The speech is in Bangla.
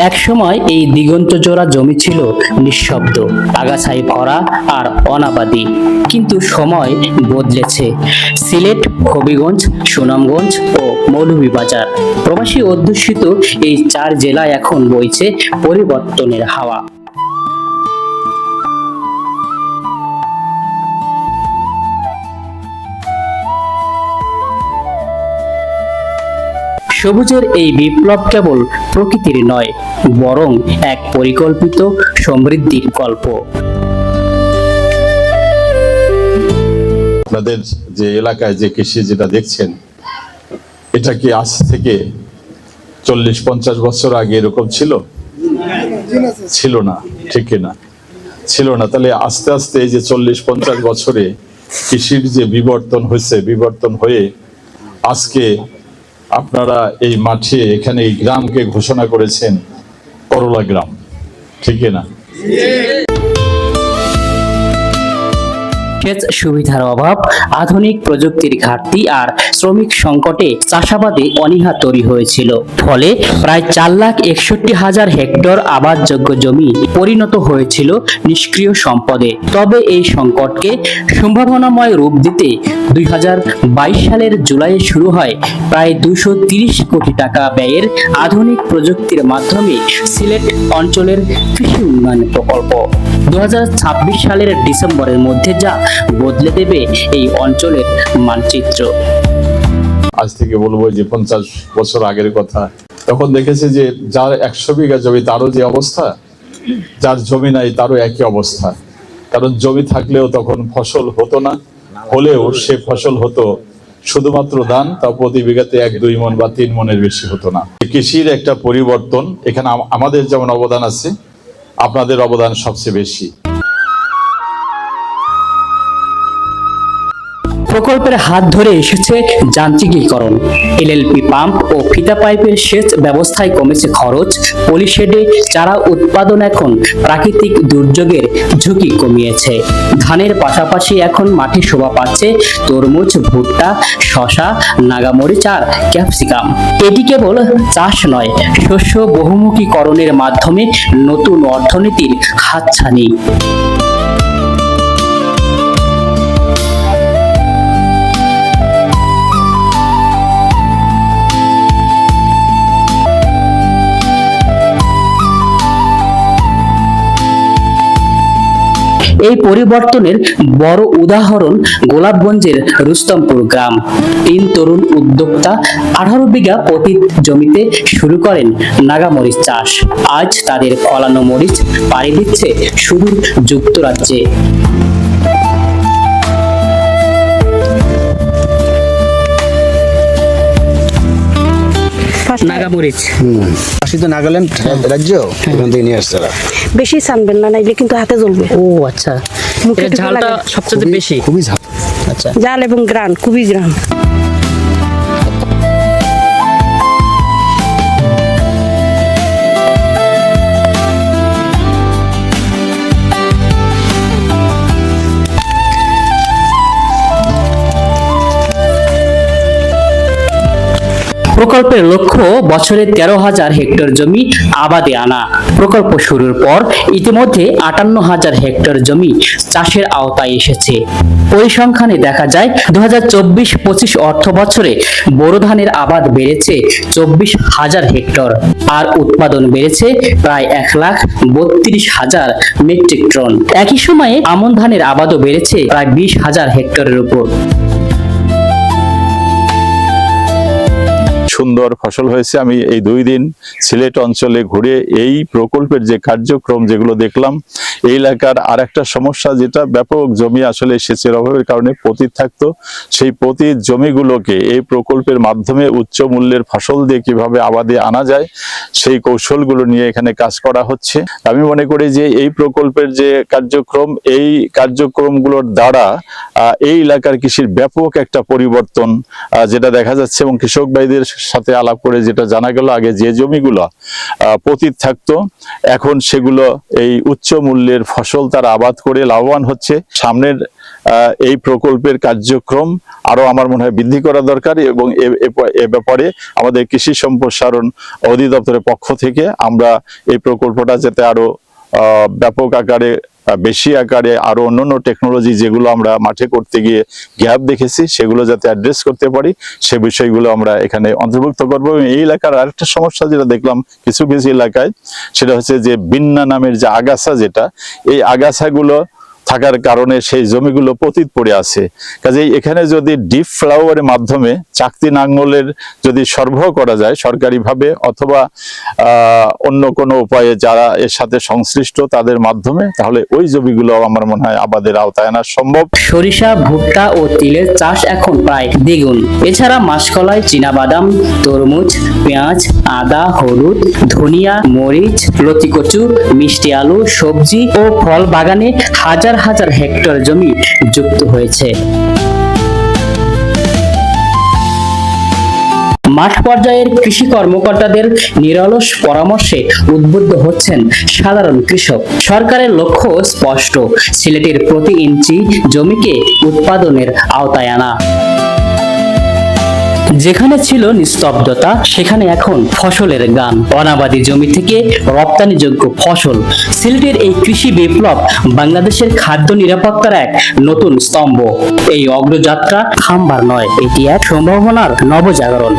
একসময় এই দিগন্ত জোড়া জমি ছিল নিঃশব্দ, আগাছায় ভরা আর অনাবাদী। কিন্তু সময় বদলেছে। সিলেট, হবিগঞ্জ, সুনামগঞ্জ ও মৌলভীবাজার প্রবাসী অধ্যুষিত এই 4 জেলায় এখন বইছে পরিবর্তনের হাওয়া। সবুজের এই বিপ্লব কেবল প্রকৃতির নয়, বরং এক পরিকল্পিত সমৃদ্ধির গল্প। আপনাদের যে এলাকায় যে কৃষি যেটা দেখছেন, এটা কি আজ থেকে 40-50 বছর আগে এরকম ছিল? ছিল না, ঠিক না? ছিল না। তাহলে আস্তে আস্তে এই যে 40-50 বছরে কৃষির যে বিবর্তন হয়েছে, বিবর্তন হয়ে আজকে আপনারা এই মাঠে এখানে এই গ্রামকে ঘোষণা করেছেন করলা গ্রাম, ঠিক না? সেচ সুবিধার অভাব, আধুনিক প্রযুক্তির ঘাটতি আর শ্রমিক সংকটে চাষাবাদে অনীহা তৈরি হয়েছিল। ফলে প্রায় 4,61,000 হেক্টর আবাদযোগ্য জমি পরিণত হয়েছিল নিষ্ক্রিয় সম্পদে। তবে এই সংকটকে সম্ভাবনাময় রূপ দিতে 2022 সালের জুলাইয়ে শুরু হয় প্রায় 230 কোটি টাকা ব্যয়ের আধুনিক প্রযুক্তির মাধ্যমে সিলেট অঞ্চলের কৃষি উন্নয়ন প্রকল্প। 2026 সালের ডিসেম্বরের মধ্যে যা বদলে দেবে এই অঞ্চলের মানচিত্র। আজ থেকে বলবো যে 50 বছর আগের কথা, তখন দেখেছে যে যার 100 বিঘা জমি তারও যে অবস্থা, যার জমি নাই তারও একই অবস্থা। কারণ জমি থাকলেও তখন ফসল হতো না, হলেও সে ফসল হতো শুধুমাত্র ধান, তা প্রতি বিঘাতে 1-2 মণ বা 3 মণের বেশি হতো না। কৃষির একটা পরিবর্তন, এখানে আমাদের যেমন অবদান আছে, আপনাদের অবদান সবচেয়ে বেশি। প্রকল্পের হাত ধরে এসেছে যান্ত্রিকীকরণ, এলএলপি পাম্প ও ফিতা পাইপের সেচ ব্যবস্থায় কমেছে খরচ, পলিশেডে চারা উৎপাদন এখন প্রাকৃতিক দুর্যোগের ঝুঁকি কমিয়েছে। ধানের পাশাপাশি এখন মাঠে শোভা পাচ্ছে তরমুজ, ভুট্টা, শসা, নাগামরিচ আর ক্যাপসিকাম। এটি কেবল চাষ নয়, শস্য বহুমুখীকরণের মাধ্যমে নতুন অর্থনীতির হাতছানি। এই পরিবর্তনের বড় উদাহরণ গোলাপগঞ্জের রুস্তমপুর গ্রাম। 3 তরুণ উদ্যোক্তা 18 বিঘা পতিত জমিতে শুরু করেন নাগামরিচ চাষ। আজ তাদের ফলানো মরিচ পাড়ি দিচ্ছে সুদূর যুক্তরাজ্যে। নাগামরিচ আসি তো নাগাল্যান্ড রাজ্য, ওখান থেকে নিয়ে আসছে। বেশি ছানবেন না, নাইলে কিন্তু হাতে জ্বলবে। ও আচ্ছা, এর ঝালটা সবচেয়ে বেশি, খুবই ঝাল। আচ্ছা, জাল এবং গ্রান, খুবই গ্রান। প্রকল্পের লক্ষ্য বছরে 13,000 হেক্টর জমি আবাদে আনা। প্রকল্প শুরুর পর ইতিমধ্যে 58,000 হেক্টর জমি চাষের আওতায় এসেছে। পরিসংখ্যানে দেখা যায় 2024-25 অর্থ বছরে বোরো ধানের আবাদ বেড়েছে 24,000 হেক্টর আর উৎপাদন বেড়েছে প্রায় 1,32,000 মেট্রিক টন। একই সময়ে আমন ধানের আবাদও বেড়েছে প্রায় 20,000 হেক্টরের উপর। সুন্দর ফসল হয়েছে। আমি এই 2 দিন সিলেট অঞ্চলে ঘুরে এই প্রকল্পের যে কার্যক্রম যেগুলো দেখলাম, এই এলাকার আরেকটা সমস্যা যেটা ব্যাপক জমি আসলে সেচের অভাবের কারণে পতিত থাকতো, সেই পতিত জমিগুলোকে এই প্রকল্পের মাধ্যমে উচ্চ মূল্যের ফসল দিয়ে কিভাবে আবাদে আনা যায় সেই কৌশলগুলো নিয়ে এখানে কাজ করা হচ্ছে। আমি মনে করি যে এই প্রকল্পের যে কার্যক্রম, এই কার্যক্রমগুলোর দ্বারা এই এলাকার কৃষির ব্যাপক একটা পরিবর্তন যেটা দেখা যাচ্ছে, এবং কৃষক ভাইদের সাথে আলাপ করে যেটা জানা গেল, আগে যে জমিগুলো পতিত থাকতো এখন সেগুলো এই উচ্চ মূল্যের ফসল তারা আবাদ করে লাভবান হচ্ছে। সামনের এই প্রকল্পের কার্যক্রম আরো আমার মনে হয় বৃদ্ধি করা দরকার, এবং এ ব্যাপারে আমাদের কৃষি সম্প্রসারণ অধিদপ্তরের পক্ষ থেকে আমরা এই প্রকল্পটা যাতে আরো ব্যাপক আকারে, বেশি আকারে, আরো অন্যান্য টেকনোলজি যেগুলো আমরা মাঠে করতে গিয়ে গ্যাপ দেখেছি সেগুলো যাতে অ্যাড্রেস করতে পারি, সে বিষয়গুলো আমরা এখানে অন্তর্ভুক্ত করব। এবং এই এলাকার আরেকটা সমস্যা যেটা দেখলাম কিছু কিছু এলাকায়, সেটা হচ্ছে যে বিন্না নামের যে আগাছা, যেটা এই আগাছাগুলো থাকার কারণে সেই জমিগুলো পতিত পড়ে আছে। কাজেই এখানে যদি ডিপ ফ্লাওয়ারের মাধ্যমে চাকতি নাঙ্গলের যদি সরবরাহ করা যায় সরকারিভাবে, অথবা অন্য কোনো উপায়ে যারা এর সাথে সংশ্লিষ্ট তাদের মাধ্যমে, তাহলে ওই জমিগুলো আমার মনে হয় আবাদের আওতায় আনা সম্ভব। সরিষা, ভুট্টা ও তিলের চাষ এখন প্রায় দ্বিগুণ। এছাড়া মাসকলাই, চীনাবাদাম, তরমুজ, পেঁয়াজ, আদা, হলুদ, ধনিয়া, মরিচ, লতিকচু, মিষ্টি আলু, সবজি ও ফল বাগানে হাজার হাজার হেক্টর জমি যুক্ত হয়েছে। মাঠ পর্যায়ের কৃষি কর্মকর্তাদের নিরলস পরামর্শে উদ্বুদ্ধ হচ্ছেন সাধারণ কৃষক। সরকারের লক্ষ্য স্পষ্ট, সিলেটের প্রতি ইঞ্চি জমিকে উৎপাদনের আওতায় আনা। যেখানে ছিল নিস্তব্ধতা, সেখানে এখন ফসলের গান। অনাবাদি জমি থেকে রপ্তানিযোগ্য ফসল। সিলেটের এই কৃষি বিপ্লব বাংলাদেশের খাদ্য নিরাপত্তার এক নতুন স্তম্ভ। এই অগ্রযাত্রা থামবার নয়, এটি এক সম্ভাবনার নবজাগরণ।